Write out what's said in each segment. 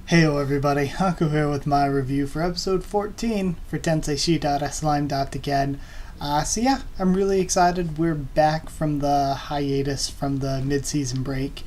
Heyo everybody, Haku here with my review for episode 14 for Tensei Shitara Slime Datta again. I'm really excited. We're back from the hiatus from the mid-season break,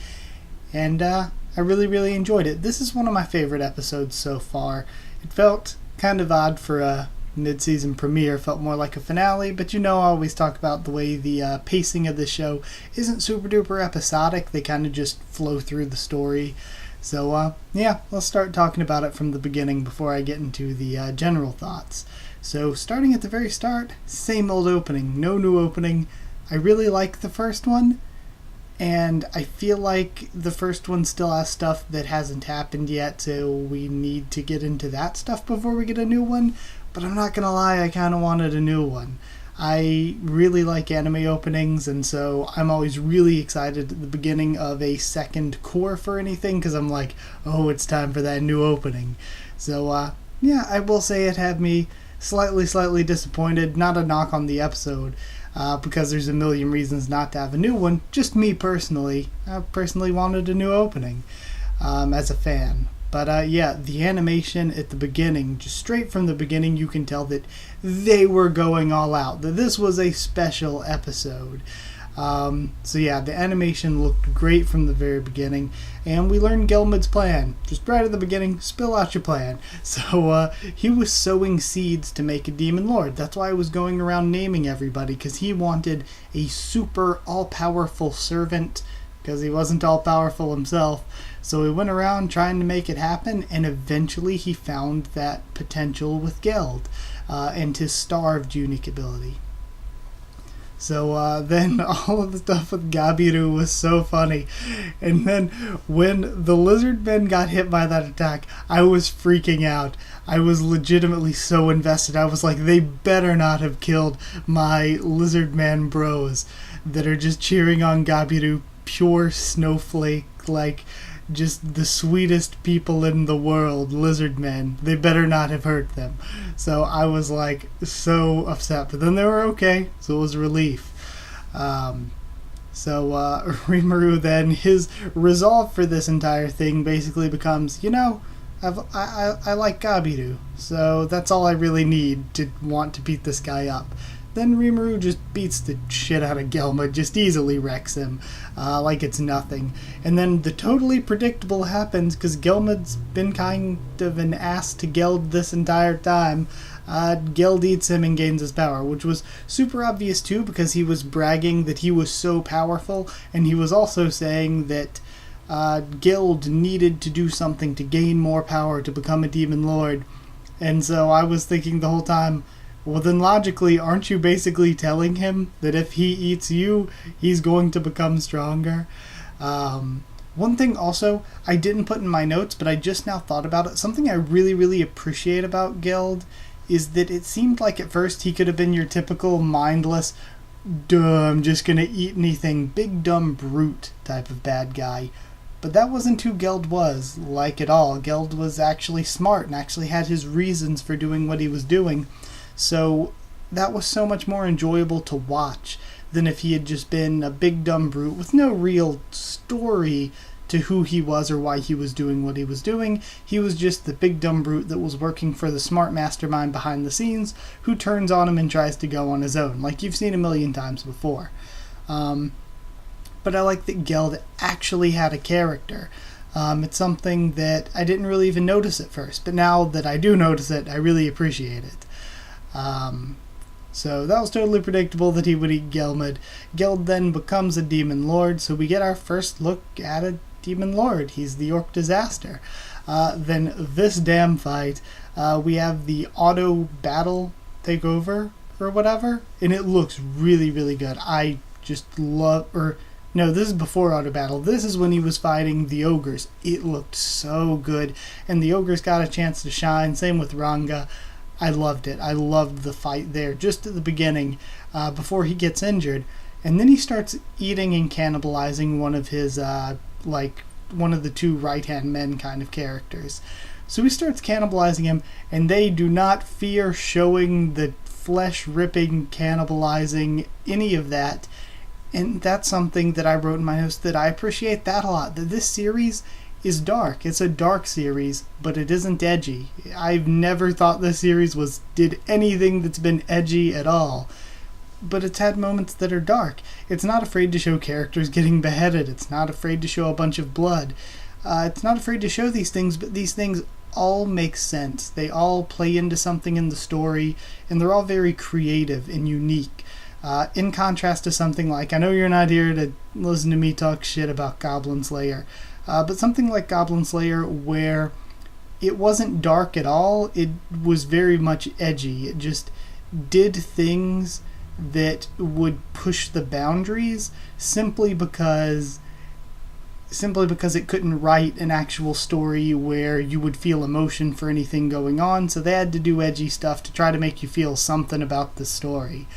and I really enjoyed it. This is one of my favorite episodes so far. It felt kind of odd for a mid-season premiere, felt more like a finale, but I always talk about the way the pacing of the show isn't super duper episodic. They kind of just flow through the story. So, let's start talking about it from the beginning before I get into the general thoughts. So, starting at the very start, same old opening, no new opening. I really like the first one, and I feel like the first one still has stuff that hasn't happened yet, so we need to get into that stuff before we get a new one. But I'm not gonna lie, I kind of wanted a new one. I really like anime openings, and so I'm always really excited at the beginning of a second core for anything, because I'm like, oh, it's time for that new opening. So, I will say it had me slightly disappointed. Not a knock on the episode, because there's a million reasons not to have a new one. Just me personally. I personally wanted a new opening as a fan. But the animation at the beginning, just straight from the beginning, you can tell that they were going all out. That this was a special episode. The animation looked great from the very beginning. And we learned Gelmud's plan. Just right at the beginning, spill out your plan. So he was sowing seeds to make a demon lord. That's why I was going around naming everybody, because he wanted a super all-powerful servant, because he wasn't all-powerful himself. So he went around trying to make it happen, and eventually he found that potential with Gild and his starved unique ability. So then all of the stuff with Gabiru was so funny. And then when the Lizardmen got hit by that attack, I was freaking out. I was legitimately so invested. I was like, they better not have killed my Lizardman bros that are just cheering on Gabiru. Pure snowflake, like just the sweetest people in the world, Lizardmen. They better not have hurt them. So I was like so upset, but then they were okay, so it was a relief. Rimuru then, his resolve for this entire thing basically becomes, I like Gabiru, so that's all I really need to want to beat this guy up. Then Rimuru just beats the shit out of Gelmud, just easily wrecks him, like it's nothing. And then the totally predictable happens, because Gelmud's been kind of an ass to Gild this entire time. Gild eats him and gains his power, which was super obvious too, because he was bragging that he was so powerful, and he was also saying that Gild needed to do something to gain more power to become a demon lord. And so I was thinking the whole time, well, then logically, aren't you basically telling him that if he eats you, he's going to become stronger? One thing also, I didn't put in my notes, but I just now thought about it. Something I really appreciate about Gild is that it seemed like at first he could have been your typical mindless, I'm just gonna eat anything, big dumb brute type of bad guy. But that wasn't who Gild was, like at all. Gild was actually smart and actually had his reasons for doing what he was doing. So that was so much more enjoyable to watch than if he had just been a big dumb brute with no real story to who he was or why he was doing what he was doing. He was just the big dumb brute that was working for the smart mastermind behind the scenes, who turns on him and tries to go on his own, like you've seen a million times before. But I like that Gild actually had a character. It's something that I didn't really even notice at first, but now that I do notice it, I really appreciate it. So that was totally predictable that he would eat Gelmud. Gild then becomes a demon lord, so we get our first look at a demon lord. He's the Orc Disaster. Then this damn fight, we have the auto battle takeover or whatever, and it looks really good. I just love, no, this is before auto battle. This is when he was fighting the ogres. It looked so good, and the ogres got a chance to shine. Same with Ranga. I loved it. I loved the fight there just at the beginning, before he gets injured. And then he starts eating and cannibalizing one of his, one of the two right-hand men kind of characters. So he starts cannibalizing him, and they do not fear showing the flesh-ripping, cannibalizing, any of that. And that's something that I wrote in my notes, that I appreciate that a lot. That this series is dark. It's a dark series, but it isn't edgy. I've never thought this series did anything that's been edgy at all. But it's had moments that are dark. It's not afraid to show characters getting beheaded. It's not afraid to show a bunch of blood. It's not afraid to show these things, but these things all make sense. They all play into something in the story, and they're all very creative and unique. In contrast to something like, I know you're not here to listen to me talk shit about Goblin Slayer, but something like Goblin Slayer, where it wasn't dark at all, it was very much edgy. It just did things that would push the boundaries simply because it couldn't write an actual story where you would feel emotion for anything going on, so they had to do edgy stuff to try to make you feel something about the story.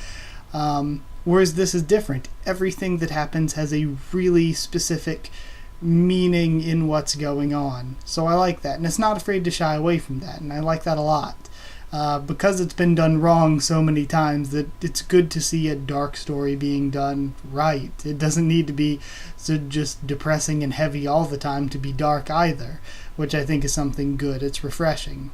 Whereas this is different. Everything that happens has a really specific meaning in what's going on. So I like that, and it's not afraid to shy away from that, and I like that a lot. Because it's been done wrong so many times, that it's good to see a dark story being done right. It doesn't need to be so just depressing and heavy all the time to be dark either, which I think is something good. It's refreshing.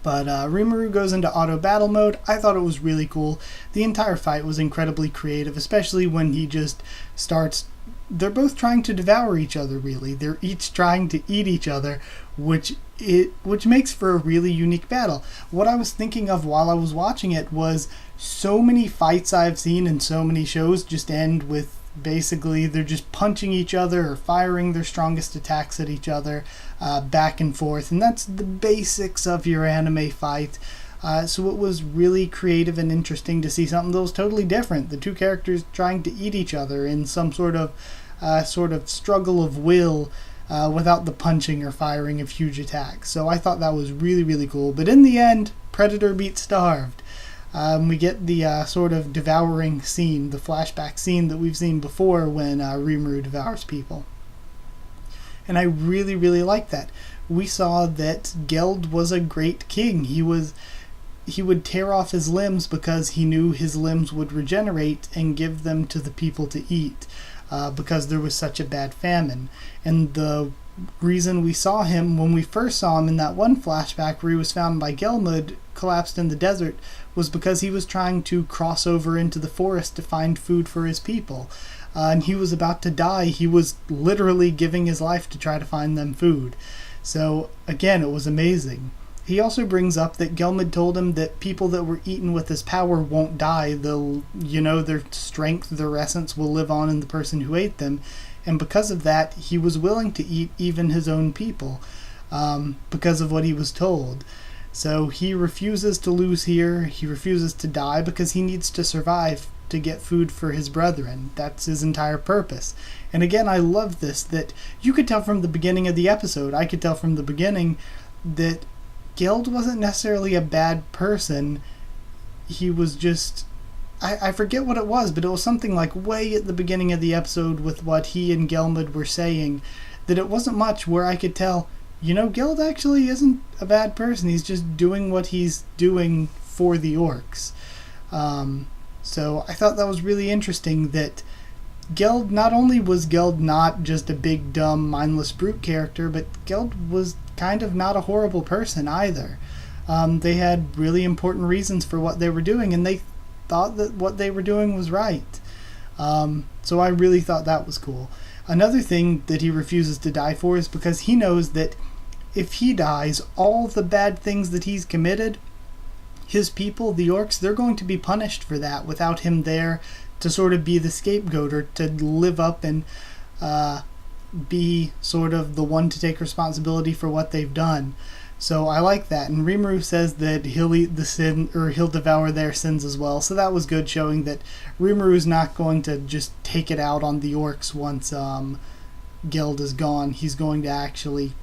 But Rimuru goes into auto battle mode. I thought it was really cool. The entire fight was incredibly creative, especially when he just starts... They're both trying to devour each other, really. They're each trying to eat each other, which makes for a really unique battle. What I was thinking of while I was watching it was so many fights I've seen in so many shows just end with basically they're just punching each other or firing their strongest attacks at each other back and forth, and that's the basics of your anime fight. So it was really creative and interesting to see something that was totally different. The two characters trying to eat each other in some sort of struggle of will without the punching or firing of huge attacks. So I thought that was really, really cool. But in the end, Predator beat Starved. We get the sort of devouring scene, the flashback scene that we've seen before when Rimuru devours people. And I really, really like that. We saw that Gild was a great king. He would tear off his limbs because he knew his limbs would regenerate and give them to the people to eat because there was such a bad famine. And the reason we saw him when we first saw him in that one flashback where he was found by Gelmud collapsed in the desert was because he was trying to cross over into the forest to find food for his people. And he was about to die. He was literally giving his life to try to find them food. So again, it was amazing. He also brings up that Gelmud told him that people that were eaten with his power won't die. They'll, their strength, their essence will live on in the person who ate them. And because of that, he was willing to eat even his own people because of what he was told. So he refuses to lose here. He refuses to die because he needs to survive to get food for his brethren. That's his entire purpose. And again, I love this, that you could tell from the beginning of the episode, I could tell from the beginning that Gild wasn't necessarily a bad person. He was just... I forget what it was, but it was something like way at the beginning of the episode with what he and Gelmud were saying, that it wasn't much where I could tell, Gild actually isn't a bad person. He's just doing what he's doing for the orcs. So I thought that was really interesting that Gild, not only was Gild not just a big, dumb, mindless brute character, but Gild was kind of not a horrible person either. They had really important reasons for what they were doing, and they thought that what they were doing was right. So I really thought that was cool. Another thing that he refuses to die for is because he knows that if he dies, all the bad things that he's committed, his people, the orcs, they're going to be punished for that without him there to sort of be the scapegoat or to live up and be sort of the one to take responsibility for what they've done. So I like that. And Rimuru says that he'll eat the sin, or he'll devour their sins as well. So that was good, showing that Rimuru's not going to just take it out on the orcs once Gild is gone. He's going to actually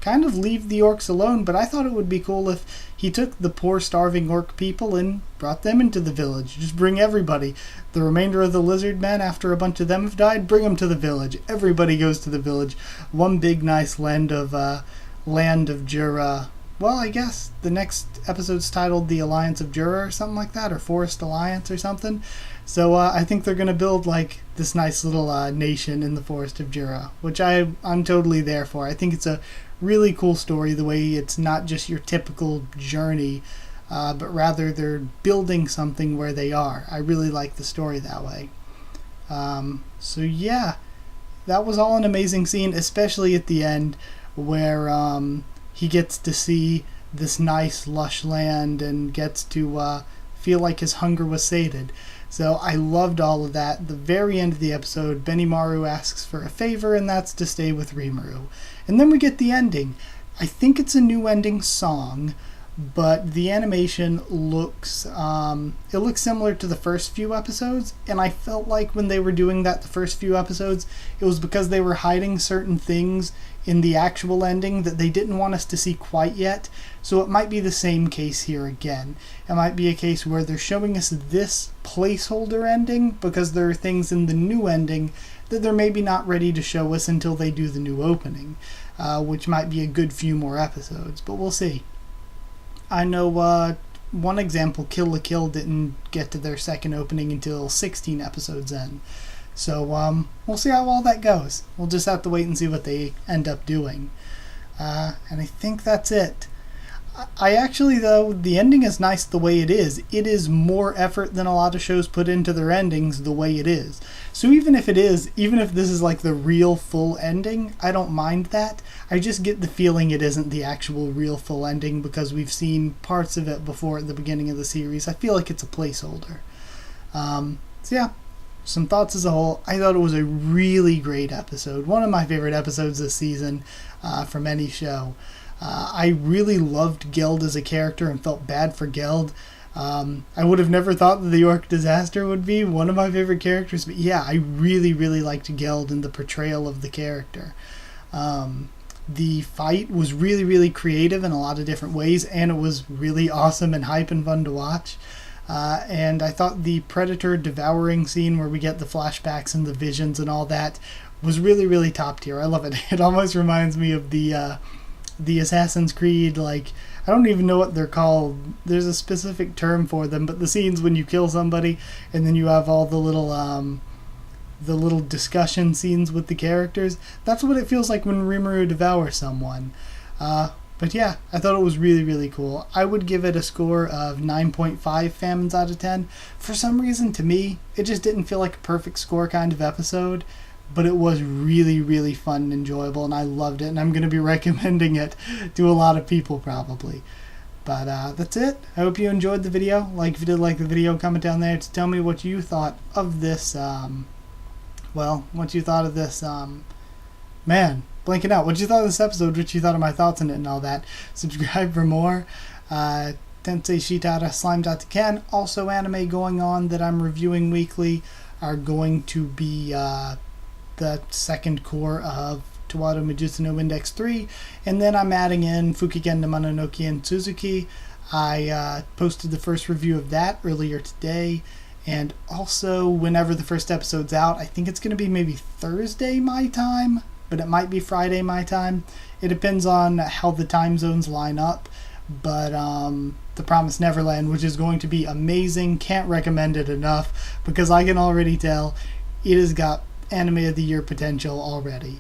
kind of leave the orcs alone. But I thought it would be cool if he took the poor starving orc people and brought them into the village. Just bring everybody. The remainder of the Lizardmen, after a bunch of them have died, bring them to the village. Everybody goes to the village. One big nice land of Jura well, I guess the next episode's titled The Alliance of Jura or something like that, or Forest Alliance or something. So I think they're going to build like this nice little nation in the Forest of Jura, which I'm totally there for. I think it's a really cool story, the way it's not just your typical journey, but rather they're building something where they are. I really like the story that way. So yeah, that was all an amazing scene, especially at the end where he gets to see this nice lush land and gets to feel like his hunger was sated. So I loved all of that. The very end of the episode, Benimaru asks for a favor, and that's to stay with Rimuru. And then we get the ending. I think it's a new ending song, but the animation looks it looks similar to the first few episodes, and I felt like when they were doing that the first few episodes, it was because they were hiding certain things in the actual ending that they didn't want us to see quite yet. So it might be the same case here again. It might be a case where they're showing us this placeholder ending because there are things in the new ending that they're maybe not ready to show us until they do the new opening, which might be a good few more episodes, but we'll see. I know one example, Kill la Kill, didn't get to their second opening until 16 episodes in. So we'll see how all that goes. We'll just have to wait and see what they end up doing. And I think that's it. I actually, though, the ending is nice the way it is. It is more effort than a lot of shows put into their endings the way it is. So even if this is like the real full ending, I don't mind that. I just get the feeling it isn't the actual real full ending because we've seen parts of it before at the beginning of the series. I feel like it's a placeholder. So yeah, some thoughts as a whole. I thought it was a really great episode. One of my favorite episodes this season from any show. I really loved Gild as a character and felt bad for Gild. I would have never thought that the York Disaster would be one of my favorite characters, but yeah, I really, really liked Gild and the portrayal of the character. The fight was really, really creative in a lot of different ways, and it was really awesome and hype and fun to watch. And I thought the Predator devouring scene where we get the flashbacks and the visions and all that was really, really top tier. I love it. It almost reminds me of the Assassin's Creed, like, I don't even know what they're called. There's a specific term for them, but the scenes when you kill somebody and then you have all the little discussion scenes with the characters. That's what it feels like when Rimuru devours someone. But yeah, I thought it was really, really cool. I would give it a score of 9.5 famines out of 10. For some reason, to me, it just didn't feel like a perfect score kind of episode. But it was really, really fun and enjoyable, and I loved it, and I'm going to be recommending it to a lot of people probably. But that's it. I hope you enjoyed the video. Like, if you did like the video, comment down there to tell me what you thought of this, what you thought of this, blanking out. What you thought of this episode, what you thought of my thoughts on it and all that. Subscribe for more. Tensei Shitara, Slime Datta Ken. Also anime going on that I'm reviewing weekly are going to be the second core of Tawado Majutsu no Index 3, and then I'm adding in Fukigen no Mononoke and Suzuki. I posted the first review of that earlier today, and also whenever the first episode's out, I think it's going to be maybe Thursday my time, but it might be Friday my time. It depends on how the time zones line up, but The Promised Neverland, which is going to be amazing, can't recommend it enough, because I can already tell it has got Anime of the Year potential already.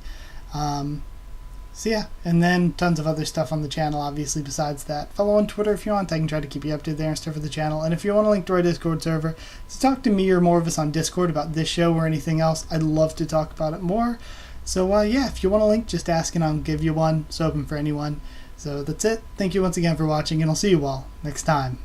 So yeah, and then tons of other stuff on the channel obviously besides that. Follow on Twitter if you want. I can try to keep you up to there and stuff for the channel. And if you want a link to our Discord server to talk to me or more of us on Discord about this show or anything else, I'd love to talk about it more. So yeah, if you want a link, just ask and I'll give you one. It's open for anyone. So that's it. Thank you once again for watching, and I'll see you all next time.